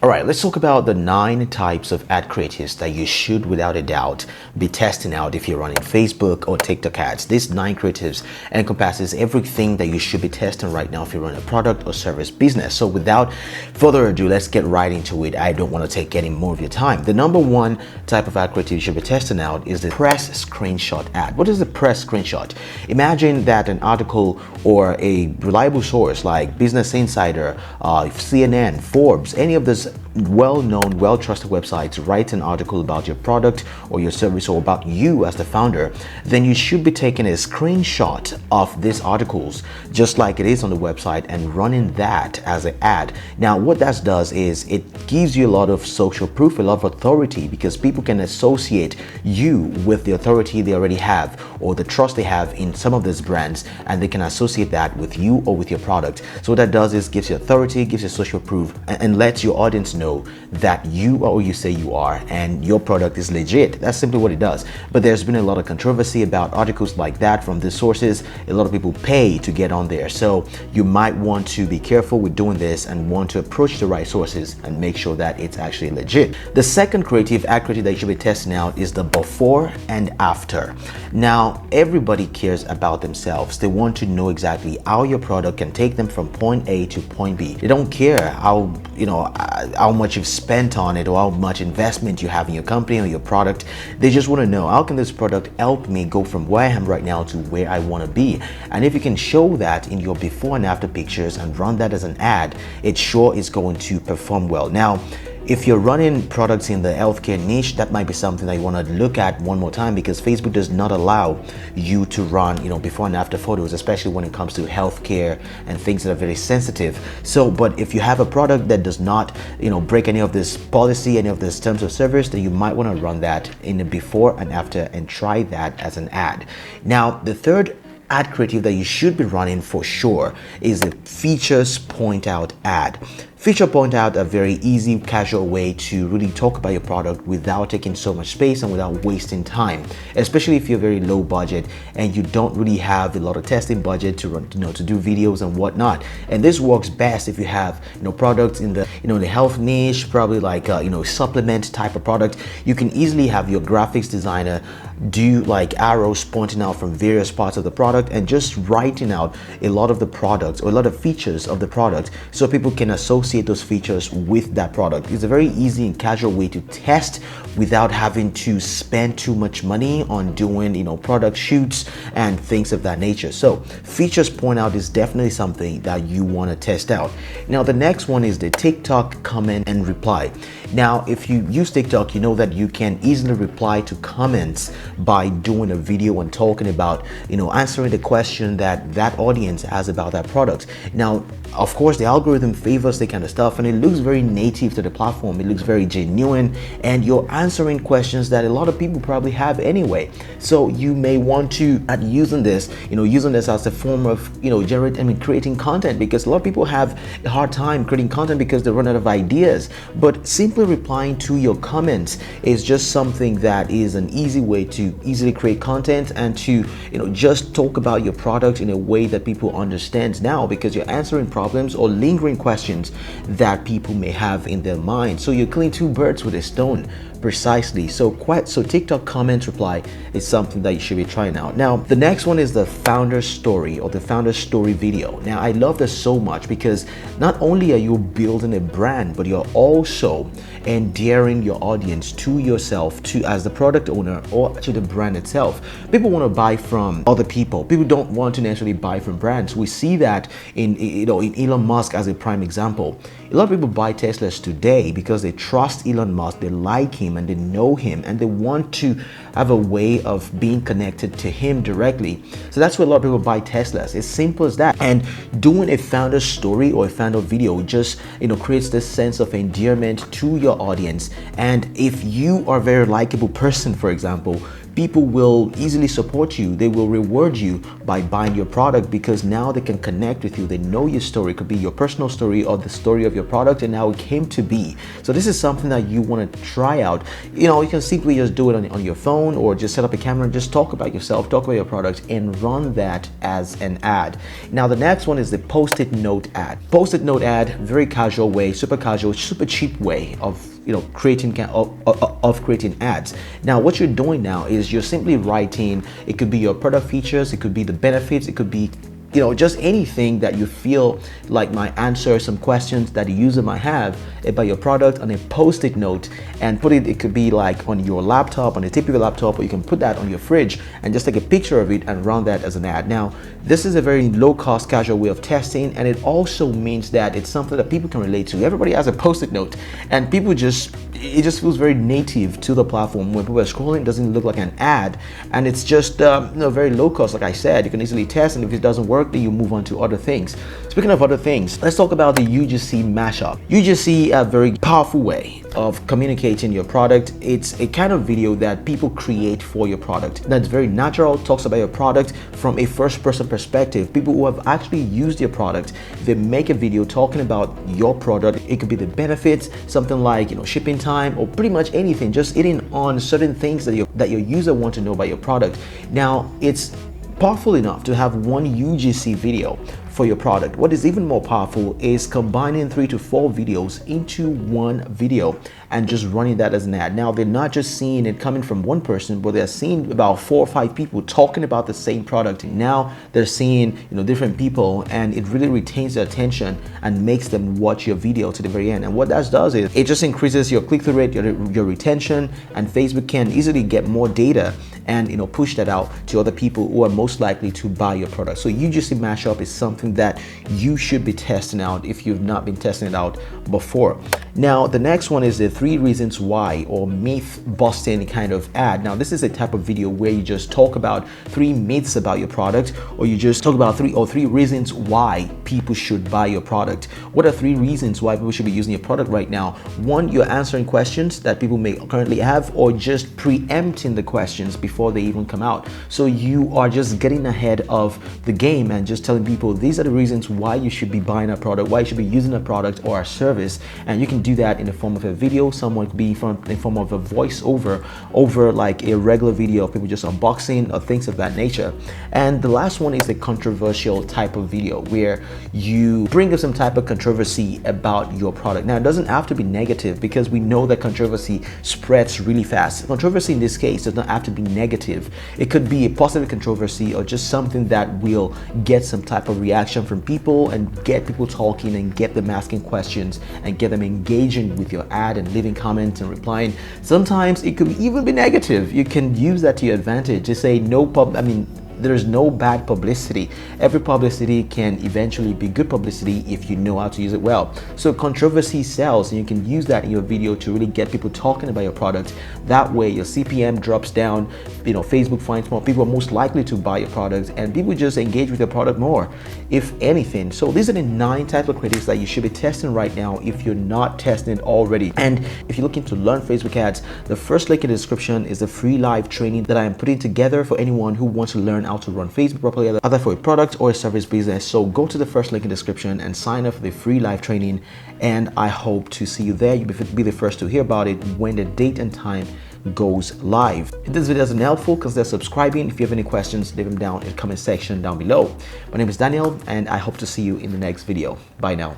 All right, let's talk about the 9 types of ad creatives that you should, without a doubt, be testing out if you're running Facebook or TikTok ads. These 9 creatives encompasses everything that you should be testing right now if you run a product or service business. So without further ado, let's get right into it. I don't want to take any more of your time. The number 1 type of ad creative you should be testing out is the press screenshot ad. What is the press screenshot? Imagine that an article or a reliable source like Business Insider, CNN, Forbes, any of those well-known, well-trusted websites write an article about your product or your service or about you as the founder, then you should be taking a screenshot of these articles just like it is on the website and running that as an ad. Now what that does is it gives you a lot of social proof, a lot of authority, because people can associate you with the authority they already have or the trust they have in some of these brands, and they can associate that with you or with your product. So what that does is gives you authority, gives you social proof, and lets your audience know that you are who you say you are and your product is legit. That's simply what it does. But there's been a lot of controversy about articles like that from these sources. A lot of people pay to get on there, so you might want to be careful with doing this and want to approach the right sources and make sure that it's actually legit. The second creative ad creative that you should be testing out is the before and after. Now everybody cares about themselves. They want to know exactly how your product can take them from point A to point B. They don't care how much you've spent on it or how much investment you have in your company or your product. They just want to know, how can this product help me go from where I am right now to where I want to be? And if you can show that in your before and after pictures and run that as an ad, it sure is going to perform well. Now if you're running products in the healthcare niche, that might be something that you want to look at one more time, because Facebook does not allow you to run, before and after photos, especially when it comes to healthcare and things that are very sensitive. So, but if you have a product that does not, break any of this policy, any of this terms of service, then you might want to run that in the before and after and try that as an ad. Now, the third ad creative that you should be running for sure is a features point out ad. Feature point out a very easy, casual way to really talk about your product without taking so much space and without wasting time, especially if you're very low budget and you don't really have a lot of testing budget to run, to do videos and whatnot. And this works best if you have, products in the, the health niche, probably like, supplement type of product. You can easily have your graphics designer do like arrows pointing out from various parts of the product and just writing out a lot of the products or a lot of features of the product so people can associate those features with that product. It's a very easy and casual way to test without having to spend too much money on doing, product shoots and things of that nature. So features point out is definitely something that you want to test out. Now the next one is the TikTok comment and reply. Now if you use TikTok, you know that you can easily reply to comments by doing a video and talking about, answering the question that audience has about that product. Now of course the algorithm favors the kind of stuff, and it looks very native to the platform. It looks very genuine, and you're answering questions that a lot of people probably have anyway. So you may want to at using this as a form of creating content, because a lot of people have a hard time creating content because they run out of ideas. But simply replying to your comments is just something that is an easy way to easily create content and to just talk about your product in a way that people understand now, because you're answering problems or lingering questions that people may have in their mind. So you're killing 2 birds with a stone. Precisely. So TikTok comment reply is something that you should be trying out. Now the next one is the founder story or the founder story video. Now I love this so much because not only are you building a brand, but you're also endearing your audience to yourself, to as the product owner or to the brand itself. People want to buy from other people. People don't want to necessarily buy from brands. We see that in Elon Musk as a prime example. A lot of people buy Teslas today because they trust Elon Musk, they like him and they know him, and they want to have a way of being connected to him directly. So that's why a lot of people buy Teslas. It's simple as that. And doing a founder story or a founder video just creates this sense of endearment to your audience. And if you are a very likable person, for example, people will easily support you. They will reward you by buying your product because now they can connect with you. They know your story. It could be your personal story or the story of your product and how it came to be. So this is something that you want to try out. You know, you can simply just do it on your phone or just set up a camera and just talk about yourself, talk about your product, and run that as an ad. Now the next one is the PostIt Note Ad. PostIt Note Ad, very casual way, super casual, super cheap way of creating ads. Now what you're doing now is you're simply writing, it could be your product features, it could be the benefits, it could be just anything that you feel like might answer some questions that a user might have about your product on a post-it note, and it could be like on your laptop, on the tip of your laptop, or you can put that on your fridge and just take a picture of it and run that as an ad. Now this is a very low-cost casual way of testing, and it also means that it's something that people can relate to. Everybody has a post-it note, and it just feels very native to the platform. When people are scrolling, it doesn't look like an ad, and it's just very low cost. Like I said, you can easily test, and if it doesn't work, then you move on to other things. Speaking of other things, let's talk about the UGC Mashup. UGC, a very powerful way of communicating your product. It's a kind of video that people create for your product that's very natural, talks about your product from a first-person perspective. People who have actually used your product, they make a video talking about your product. It could be the benefits, something like shipping time, or pretty much anything, just hitting on certain things that your user want to know about your product. Now it's powerful enough to have one UGC video for your product. What is even more powerful is combining 3 to 4 videos into one video and just running that as an ad. Now they're not just seeing it coming from one person, but they're seeing about 4 or 5 people talking about the same product. Now they're seeing different people, and it really retains their attention and makes them watch your video to the very end. And what that does is it just increases your click-through rate, your retention, and Facebook can easily get more data and push that out to other people who are most likely to buy your product. So UGC Mashup is something that you should be testing out if you've not been testing it out before. Now the next one is the 3 reasons why, or myth busting kind of ad. Now this is a type of video where you just talk about 3 myths about your product, or you just talk about 3 reasons why people should buy your product. What are 3 reasons why people should be using your product right now? 1, you're answering questions that people may currently have, or just preempting the questions before they even come out. So you are just getting ahead of the game and just telling people these are the reasons why you should be buying a product, why you should be using a product or a service. And you can do that in the form of a video. Someone could be in the form of a voiceover over like a regular video of people just unboxing or things of that nature. And the last one is a controversial type of video where you bring up some type of controversy about your product. Now it doesn't have to be negative, because we know that controversy spreads really fast. Controversy in this case does not have to be negative. It could be a positive controversy, or just something that will get some type of reaction from people and get people talking and get them asking questions and get them engaging with your ad and leaving comments and replying. Sometimes it could even be negative. You can use that to your advantage to say there's no bad publicity. Every publicity can eventually be good publicity if you know how to use it well. So controversy sells, and you can use that in your video to really get people talking about your product. That way your CPM drops down, Facebook finds more people are most likely to buy your product, and people just engage with your product more, if anything. So these are the 9 types of creatives that you should be testing right now if you're not testing it already. And if you're looking to learn Facebook ads, the first link in the description is a free live training that I am putting together for anyone who wants to learn how to run Facebook properly, either for a product or a service business. So go to the first link in the description and sign up for the free live training, and I hope to see you there. You'll be the first to hear about it when the date and time goes live. If this video has been helpful, consider subscribing. If you have any questions, leave them down in the comment section down below. My name is Daniel, and I hope to see you in the next video. Bye now.